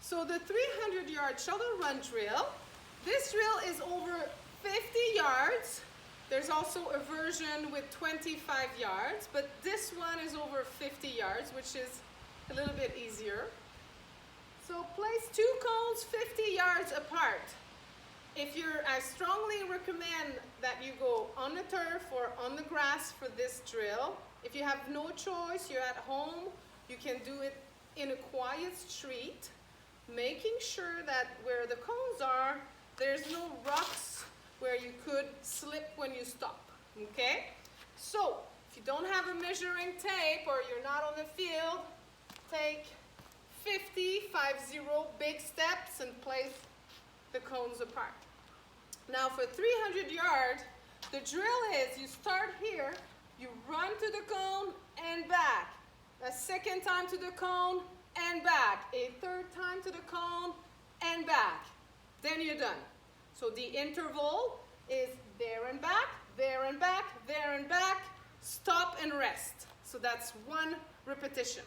So the 300-yard shuttle run drill, this drill is over 50 yards. There's also a version with 25 yards, but this one is over 50 yards, which is a little bit easier. So place 2 cones 50 yards apart. I strongly recommend that you go on the turf or on the grass for this drill. If you have no choice, you're at home, you can do it in a quiet street, making sure that where the cones are, there's no rocks where you could slip when you stop, okay? So, if you don't have a measuring tape or you're not on the field, take 50 big steps and place the cones apart. Now for 300 yards, the drill is you start here, you run to the cone and back. A second time to the cone and back. A third time to the cone and back. Then you're done. So the interval is there and back, there and back, there and back, stop and rest. So that's 1 repetition.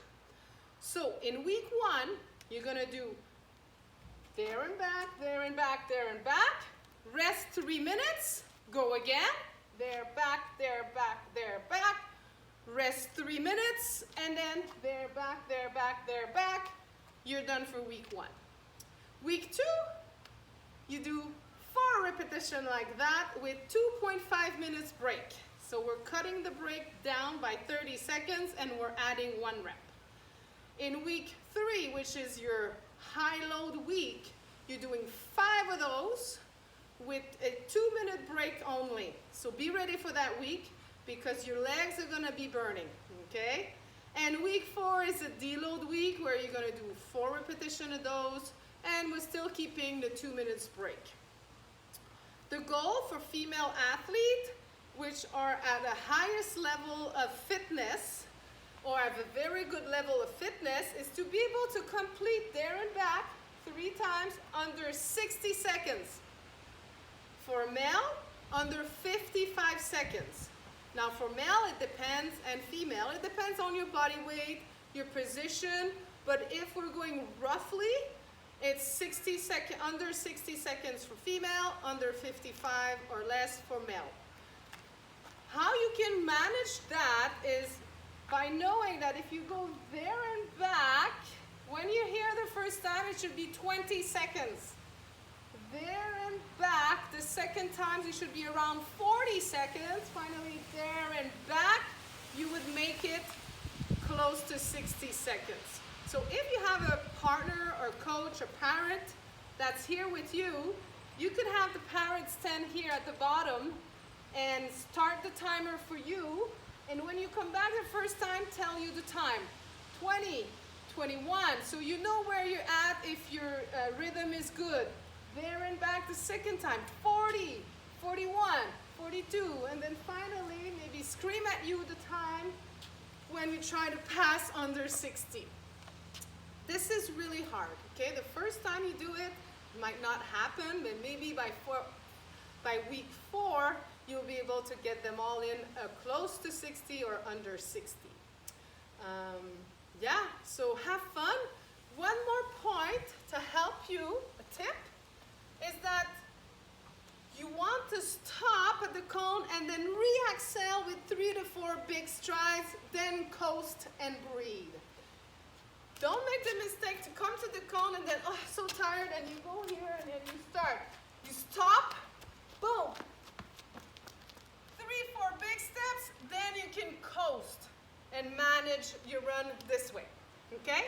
So in week 1, you're going to do there and back, there and back, there and back. Rest 3 minutes. Go again. There, back, there, back, there, back. Rest 3 minutes. And then there, back, there, back, there, back. You're done for week 1. Week 2, you do 4 repetitions like that with 2.5 minutes break. So we're cutting the break down by 30 seconds and we're adding 1 rep. In week 3, which is your high load week, you're doing 5 of those with a 2-minute break only. So be ready for that week because your legs are gonna be burning, okay? And week 4 is a deload week where you're gonna do 4 repetitions of those and we're still keeping the 2 minutes break. The goal for female athletes, which are at the highest level of fitness or have a very good level of fitness, is to be able to complete there and back 3 times under 60 seconds. For male, under 55 seconds. Now for male it depends, and female, it depends on your body weight, your position, but if we're going roughly, it's under 60 seconds for female, under 55 or less for male. How you can manage that is by knowing that if you go there and back, when you're here the first time, it should be 20 seconds. There and back, the second time, it should be around 40 seconds. Finally, there and back, you would make it close to 60 seconds. So if you have a partner or coach or parent that's here with you, you could have the parent stand here at the bottom and start the timer for you. And when you come back the first time, tell you the time. 20, 21, so you know where you're at if your rhythm is good. There and back the second time, 40, 41, 42, and then finally maybe scream at you the time when you try to pass under 60. This is really hard, okay? The first time you do it might not happen, but maybe by week 4, you'll be able to get them all in close to 60 or under 60. Yeah, so have fun. One more point to help you, a tip, is that you want to stop at the cone and then re-exhale with 3 to 4 big strides, then coast and breathe. Don't make the mistake to come to the cone and then, oh, so tired, and you go here and then you start. You stop, boom. 3, 4 big steps, then you can coast and manage your run this way, okay?